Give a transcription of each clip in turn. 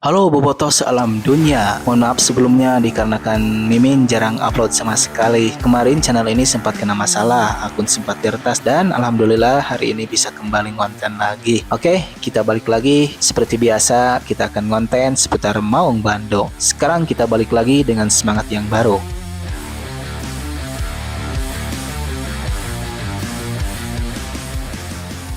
Halo Bobotoh sealam dunia. Mohon maaf sebelumnya dikarenakan Mimin jarang upload sama sekali. Kemarin channel ini sempat kena masalah, akun sempat diretas dan alhamdulillah hari ini bisa kembali konten lagi. Oke, kita balik lagi. Seperti biasa, kita akan konten seputar Maung Bandung. Sekarang kita balik lagi dengan semangat yang baru.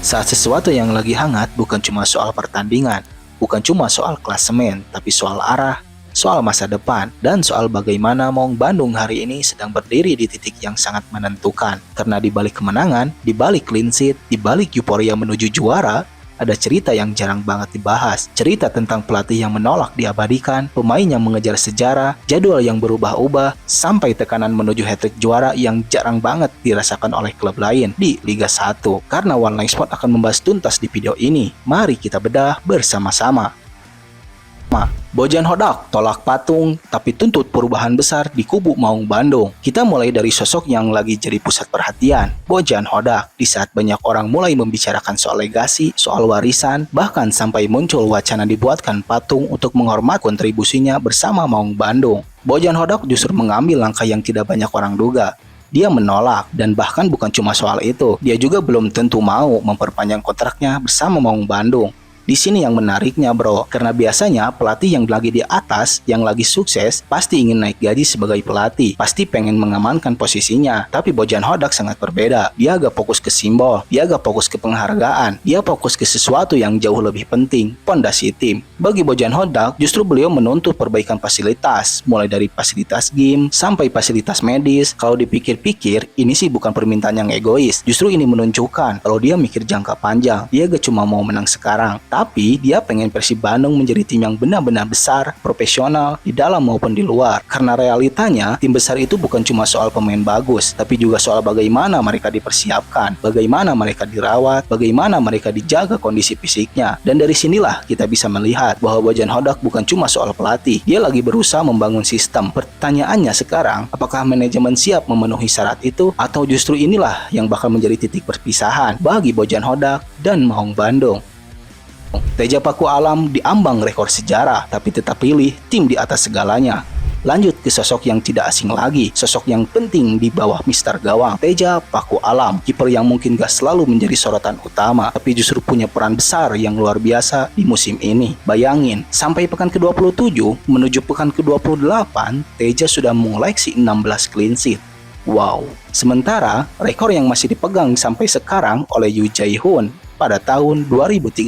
Saat sesuatu yang lagi hangat bukan cuma soal pertandingan, bukan cuma soal klasemen, tapi soal arah, soal masa depan, dan soal bagaimana Maung Bandung hari ini sedang berdiri di titik yang sangat menentukan. Karena di balik kemenangan, di balik clean sheet, di balik euforia menuju juara, ada cerita yang jarang banget dibahas. Cerita tentang pelatih yang menolak diabadikan, pemain yang mengejar sejarah, jadwal yang berubah-ubah, sampai tekanan menuju hat-trick juara yang jarang banget dirasakan oleh klub lain di Liga 1. Karena One Line Sport akan membahas tuntas di video ini. Mari kita bedah bersama-sama. Bojan Hodak tolak patung tapi tuntut perubahan besar di kubu Maung Bandung. Kita mulai dari sosok yang lagi jadi pusat perhatian, Bojan Hodak. Di saat banyak orang mulai membicarakan soal legasi, soal warisan, bahkan sampai muncul wacana dibuatkan patung untuk menghormati kontribusinya bersama Maung Bandung. Bojan Hodak justru mengambil langkah yang tidak banyak orang duga. Dia menolak, dan bahkan bukan cuma soal itu, dia juga belum tentu mau memperpanjang kontraknya bersama Maung Bandung. Di sini yang menariknya bro, karena biasanya pelatih yang lagi di atas, yang lagi sukses, pasti ingin naik gaji sebagai pelatih, pasti pengen mengamankan posisinya. Tapi Bojan Hodak sangat berbeda, dia agak fokus ke simbol, dia agak fokus ke penghargaan, dia fokus ke sesuatu yang jauh lebih penting, pondasi tim. Bagi Bojan Hodak, justru beliau menuntut perbaikan fasilitas, mulai dari fasilitas game, sampai fasilitas medis. Kalau dipikir-pikir, ini sih bukan permintaan yang egois, justru ini menunjukkan kalau dia mikir jangka panjang, dia gak cuma mau menang sekarang, tapi dia pengen Persib Bandung menjadi tim yang benar-benar besar, profesional, di dalam maupun di luar. Karena realitanya, tim besar itu bukan cuma soal pemain bagus, tapi juga soal bagaimana mereka dipersiapkan, bagaimana mereka dirawat, bagaimana mereka dijaga kondisi fisiknya. Dan dari sinilah kita bisa melihat bahwa Bojan Hodak bukan cuma soal pelatih, dia lagi berusaha membangun sistem. Pertanyaannya sekarang, apakah manajemen siap memenuhi syarat itu, atau justru inilah yang bakal menjadi titik perpisahan bagi Bojan Hodak dan Maung Bandung. Teja Paku Alam diambang rekor sejarah, tapi tetap pilih tim di atas segalanya. Lanjut ke sosok yang tidak asing lagi, sosok yang penting di bawah Mister Gawang, Teja Paku Alam. Kiper yang mungkin gak selalu menjadi sorotan utama, tapi justru punya peran besar yang luar biasa di musim ini. Bayangin, sampai pekan ke-27 menuju pekan ke-28, Teja sudah mengoleksi 16 clean sheet. Wow. Sementara, rekor yang masih dipegang sampai sekarang oleh Yu Jae-hoon pada tahun 2013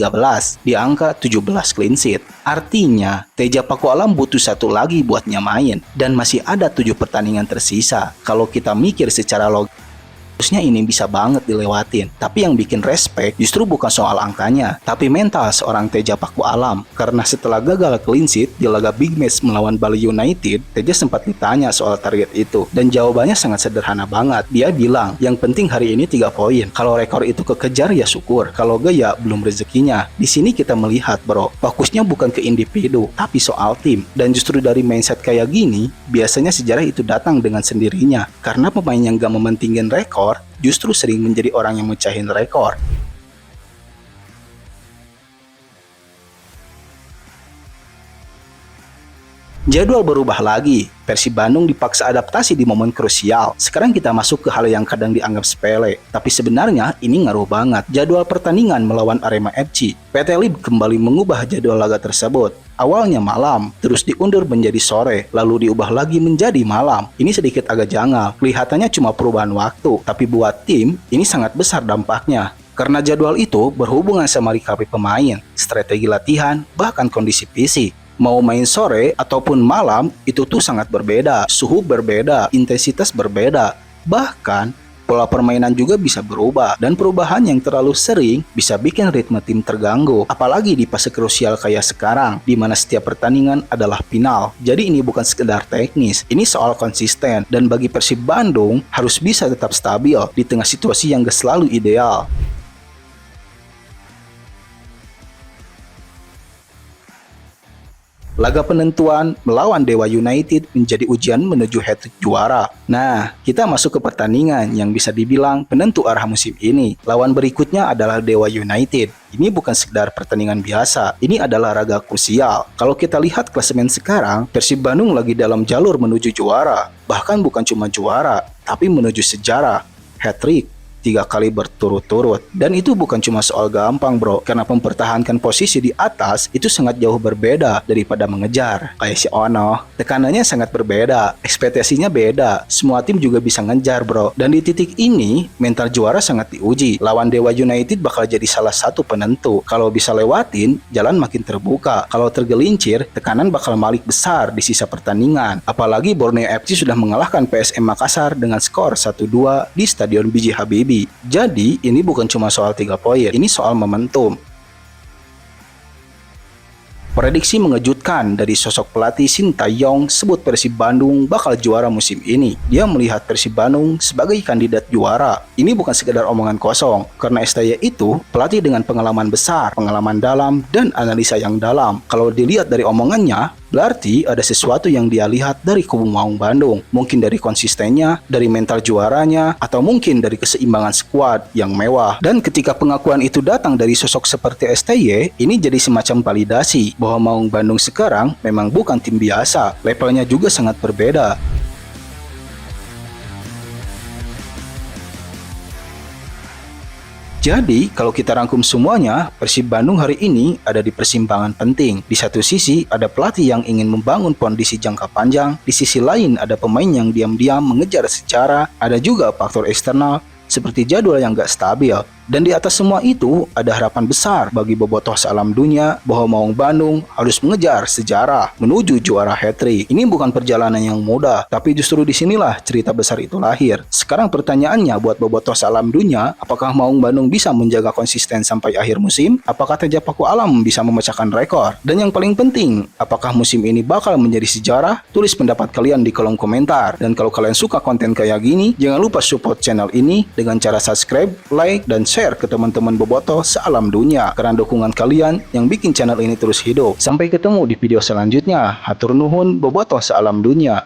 di angka 17 clean sheet. Artinya, Teja Paku Alam butuh satu lagi buat nyamain dan masih ada 7 pertandingan tersisa. Kalau kita mikir secara logis, harusnya ini bisa banget dilewatin. Tapi yang bikin respect justru bukan soal angkanya, tapi mental seorang Teja Paku Alam. Karena setelah gagal clean sheet di laga big match melawan Bali United, Teja sempat ditanya soal target itu. Dan jawabannya sangat sederhana banget. Dia bilang, yang penting hari ini 3 poin. Kalau rekor itu kekejar ya syukur, kalau gak ya belum rezekinya. Di sini kita melihat bro, fokusnya bukan ke individu, tapi soal tim. Dan justru dari mindset kayak gini, biasanya sejarah itu datang dengan sendirinya. Karena pemain yang gak mementingin rekor, justru sering menjadi orang yang mecahin rekor. Jadwal berubah lagi, Persib Bandung dipaksa adaptasi di momen krusial. Sekarang kita masuk ke hal yang kadang dianggap sepele, tapi sebenarnya ini ngaruh banget. Jadwal pertandingan melawan Arema FC, PT Lib kembali mengubah jadwal laga tersebut. Awalnya malam, terus diundur menjadi sore, lalu diubah lagi menjadi malam. Ini sedikit agak janggal, kelihatannya cuma perubahan waktu, tapi buat tim, ini sangat besar dampaknya. Karena jadwal itu berhubungan sama recovery pemain, strategi latihan, bahkan kondisi fisik. Mau main sore ataupun malam, itu tuh sangat berbeda. Suhu berbeda, intensitas berbeda. Bahkan, pola permainan juga bisa berubah. Dan perubahan yang terlalu sering bisa bikin ritme tim terganggu. Apalagi di fase krusial kayak sekarang, di mana setiap pertandingan adalah final. Jadi ini bukan sekedar teknis, ini soal konsisten. Dan bagi Persib Bandung, harus bisa tetap stabil di tengah situasi yang gak selalu ideal. Laga penentuan melawan Dewa United menjadi ujian menuju hat-trick juara. Nah, kita masuk ke pertandingan yang bisa dibilang penentu arah musim ini. Lawan berikutnya adalah Dewa United. Ini bukan sekedar pertandingan biasa, ini adalah laga krusial. Kalau kita lihat klasemen sekarang, Persib Bandung lagi dalam jalur menuju juara. Bahkan bukan cuma juara, tapi menuju sejarah, hat-trick 3 kali berturut-turut. Dan itu bukan cuma soal gampang bro, karena mempertahankan posisi di atas itu sangat jauh berbeda daripada mengejar. Kayak si Ono, tekanannya sangat berbeda, ekspektasinya beda, semua tim juga bisa ngejar bro. Dan di titik ini, mental juara sangat diuji. Lawan Dewa United bakal jadi salah satu penentu. Kalau bisa lewatin, jalan makin terbuka. Kalau tergelincir, tekanan bakal balik besar di sisa pertandingan. Apalagi Borneo FC sudah mengalahkan PSM Makassar dengan skor 1-2 di Stadion B.J. Habibie. Jadi, ini bukan cuma soal 3 poin, ini soal momentum. Prediksi mengejutkan dari sosok pelatih Sintayong sebut Persib Bandung bakal juara musim ini. Dia melihat Persib Bandung sebagai kandidat juara. Ini bukan sekedar omongan kosong, karena STY itu pelatih dengan pengalaman besar, pengalaman dalam, dan analisa yang dalam. Kalau dilihat dari omongannya, berarti ada sesuatu yang dia lihat dari kubu Maung Bandung. Mungkin dari konsistennya, dari mental juaranya, atau mungkin dari keseimbangan skuad yang mewah. Dan ketika pengakuan itu datang dari sosok seperti STY, ini jadi semacam validasi bahwa Maung Bandung sekarang memang bukan tim biasa. Levelnya juga sangat berbeda. Jadi, kalau kita rangkum semuanya, Persib Bandung hari ini ada di persimpangan penting. Di satu sisi, ada pelatih yang ingin membangun kondisi jangka panjang. Di sisi lain, ada pemain yang diam-diam mengejar secara. Ada juga faktor eksternal, seperti jadwal yang gak stabil. Dan di atas semua itu, ada harapan besar bagi bobotoh sealam dunia bahwa Maung Bandung harus mengejar sejarah menuju juara hat-trick. Ini bukan perjalanan yang mudah, tapi justru disinilah cerita besar itu lahir. Sekarang pertanyaannya buat bobotoh sealam dunia, apakah Maung Bandung bisa menjaga konsisten sampai akhir musim? Apakah Teja Paku Alam bisa memecahkan rekor? Dan yang paling penting, apakah musim ini bakal menjadi sejarah? Tulis pendapat kalian di kolom komentar. Dan kalau kalian suka konten kayak gini, jangan lupa support channel ini dengan cara subscribe, like, dan share ke teman-teman bobotoh sealam dunia, karena dukungan kalian yang bikin channel ini terus hidup. Sampai ketemu di video selanjutnya. Hatur nuhun bobotoh sealam dunia.